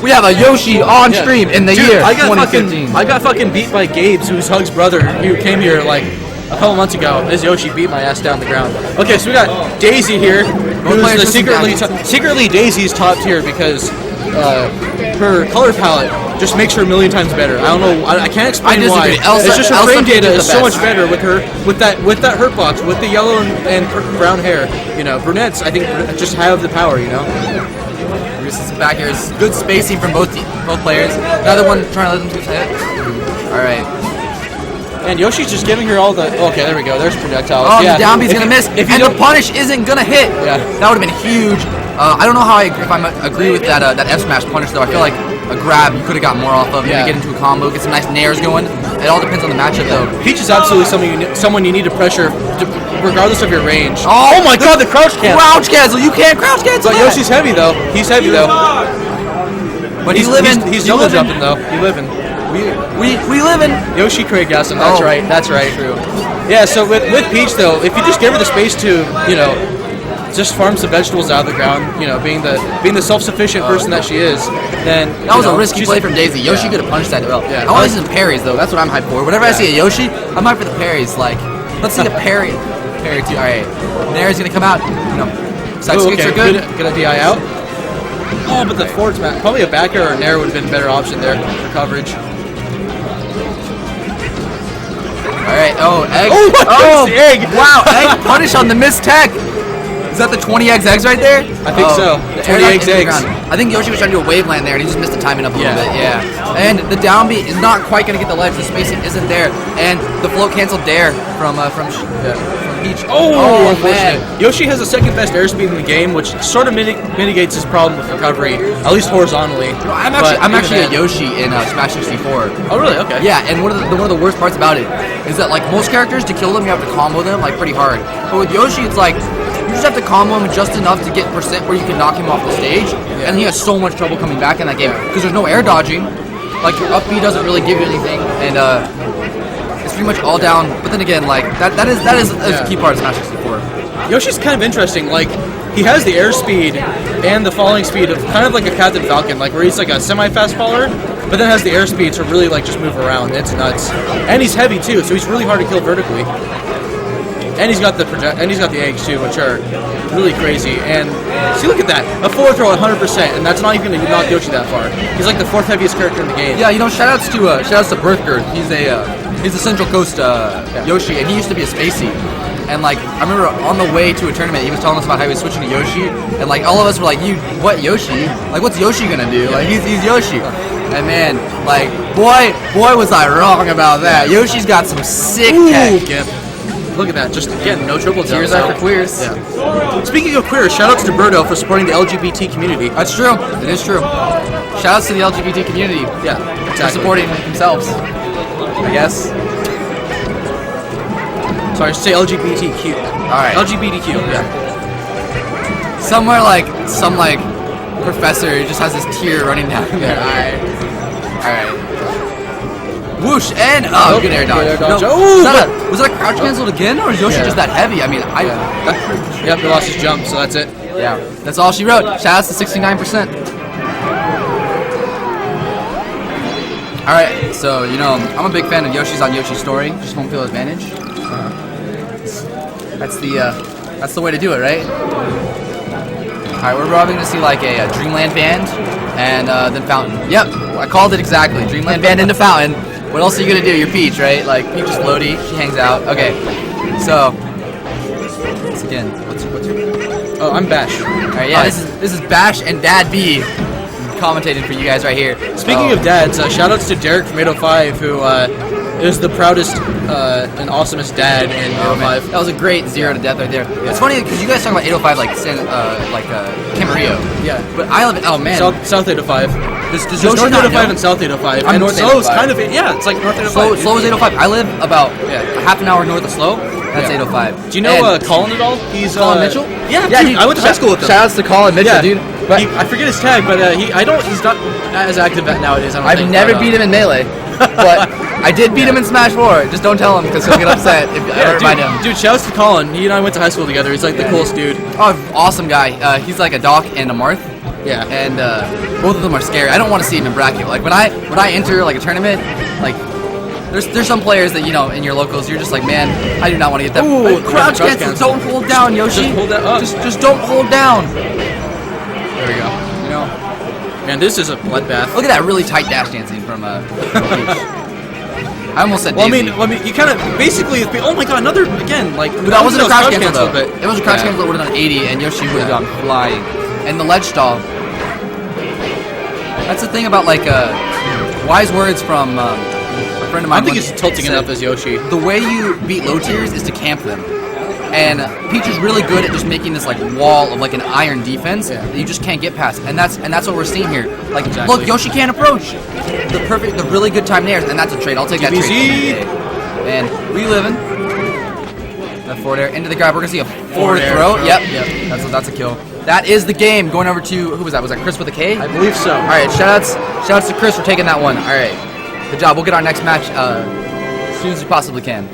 We have a Yoshi on stream in the year I got 2015. I got fucking beat by Gabe's, who's Hug's brother, who came here like a couple months ago. This Yoshi beat my ass down the ground. Okay, so we got Daisy here, who's the secretly Daisy's top tier because her color palette just makes her a million times better. I don't know. I can't explain why. It's just her frame data is so much better with her with that hurtbox with the yellow and brown hair. You know, brunettes I think just have the power. You know. Kris is back here. It's good spacing from both players. Another one trying to let them hit. All right. And Yoshi's just giving her all the. Okay, there we go. There's projectiles. Oh, the down B's gonna miss, and the punish isn't gonna hit. Yeah, that would have been huge. I don't know how if I agree with that F smash punish though. I feel like a grab you could have got more off of. Maybe get into a combo, get some nice nairs going. It all depends on the matchup though. Peach is absolutely someone you need to pressure, regardless of your range. Oh my God, the crouch cancel! Crouch cancel! You can't crouch cancel. But Yoshi's heavy though. He's heavy though. But he's living. He's double jumping though. He's living. We living. Yoshi Craig got him. That's right. That's right. True. Yeah. So with Peach though, if you just give her the space to just farm some vegetables out of the ground, being the self-sufficient person that she is, then that was a risky play from Daisy. Yoshi could have punished that well. Yeah. I want to see some parries though. That's what I'm hyped for. Whenever I see a Yoshi, I'm hyped for the parries. Like, let's see a parry. Parry too. All right. Nair's gonna come out. Side kicks are good. Gonna DI out. Oh, but the forward smash, probably a back air or nair would have been a better option there for coverage. Alright, egg. Oh, egg! Wow, egg punish on the missed tech. Is that the 20 eggs right there? I think so. 20 eggs. I think Yoshi was trying to do a wave land there and he just missed the timing up a little bit. Yeah. And the down B is not quite going to get the ledge. The spacing isn't there. And the float cancel dare from Peach. Oh, unfortunate. Man. Yoshi has the second best airspeed in the game, which sort of mitigates his problem with recovery, at least horizontally. No, I'm actually a Yoshi in Smash 64. Oh, really? Okay. Yeah, and one of the worst parts about it is that like most characters, to kill them you have to combo them like pretty hard. But with Yoshi, it's like you just have to combo him just enough to get percent where you can knock him off the stage, and he has so much trouble coming back in that game because there's no air dodging. Like your up B doesn't really give you anything, and it's pretty much all down. But then again, like that is a key part of Smash 64. Yoshi's kind of interesting. Like he has the airspeed and the falling speed of kind of like a Captain Falcon, like where he's like a semi-fast faller, but then has the airspeed to really like just move around. It's nuts, and he's heavy too, so he's really hard to kill vertically. And he's got the the eggs too, which are really crazy. And see, look at that, a forward throw 100%, and that's not even going to knock Yoshi that far. He's like the fourth heaviest character in the game. Yeah, shoutouts to Birthgird. He's a Central Coast Yoshi, and he used to be a Spacey. And like I remember on the way to a tournament, he was telling us about how he was switching to Yoshi, and like all of us were like, what Yoshi? Like what's Yoshi gonna do? Like he's Yoshi. And man, like boy was I wrong about that. Yoshi's got some sick tech. Yep. Look at that, just again, no triple jump. Tears out for queers. Yeah. Speaking of queers, shoutouts to Birdo for supporting the LGBT community. That's true. It is true. Shoutouts to the LGBT community. Yeah, exactly. For supporting themselves, I guess. Sorry, I should say LGBTQ. Alright. LGBTQ, yeah. Somewhere some professor who just has this tear running down their eye. Alright. Whoosh, and good air dodge. No, was that a crouch canceled again, or is Yoshi just that heavy? I mean, Yep, he lost his jump, so that's it. Yeah, that's all she wrote. Shoutouts to 69%. Alright, so, I'm a big fan of Yoshi's on Yoshi's Story, just home field advantage. That's the way to do it, right? Alright, we're probably going to see like a Dreamland Band, and then Fountain. Yep, I called it exactly. Dreamland Band into Fountain. What else are you going to do? You're Peach, right? Like, Peach is floaty, she hangs out. Okay, so, once again, what's your... Oh, I'm Bash. Alright, yeah, this is Bash and Dad B commentating for you guys right here. Speaking of dads, shoutouts to Derek from 805, who is the proudest and awesomest dad in 805. That was a great 0 to death right there. Yeah. It's funny because you guys talk about 805 like Camarillo. Yeah. But I live in South 805. There's North 805 and South 805. I'm North 805. Slow is kind of it's like North 805. Slow is 805. I live about half an hour north of Slow. That's 805. Do you know Colin at all? He's Colin Mitchell? Yeah, dude, I went to high school with him. Shoutouts to Colin Mitchell, dude. But I forget his tag, but he's not as active nowadays. I've never beat him in Melee, but I did beat him in Smash 4. Just don't tell him because he'll get upset if I remind him. Dude, shouts to Colin. He and I went to high school together. He's like the coolest dude. Oh, awesome guy. He's like a Doc and a Marth. Yeah. And both of them are scary. I don't want to see him in bracket. Like when I enter like a tournament, like there's some players that in your locals you're just like, man, I do not want to get that. Ooh, crouch cancel. Don't hold down, Yoshi. Just hold that up. Just don't hold down. There we go. Man, this is a bloodbath. Look at that really tight dash dancing from I almost said. Well, Daisy. I mean, you kind of basically. Oh my God, another again. Like that wasn't a crouch cancel though. But it was a crouch cancel that would have done 80, and Yoshi would have gone flying. And the ledge stall. That's the thing about like wise words from a friend of mine. I don't think he's tilting enough as Yoshi. The way you beat low tiers is to camp them. And Peach is really good at just making this like wall of like an iron defense that you just can't get past, and that's what we're seeing here. Like, look, Yoshi can't approach the really good time nairs, and that's a trade. I'll take that trade. And reliving that forward air into the grab. We're gonna see a forward throw. Yep. That's a kill. That is the game. Going over to who was that? Was that Kris with a K? I believe so. All right, shoutouts to Kris for taking that one. All right, good job. We'll get our next match as soon as we possibly can.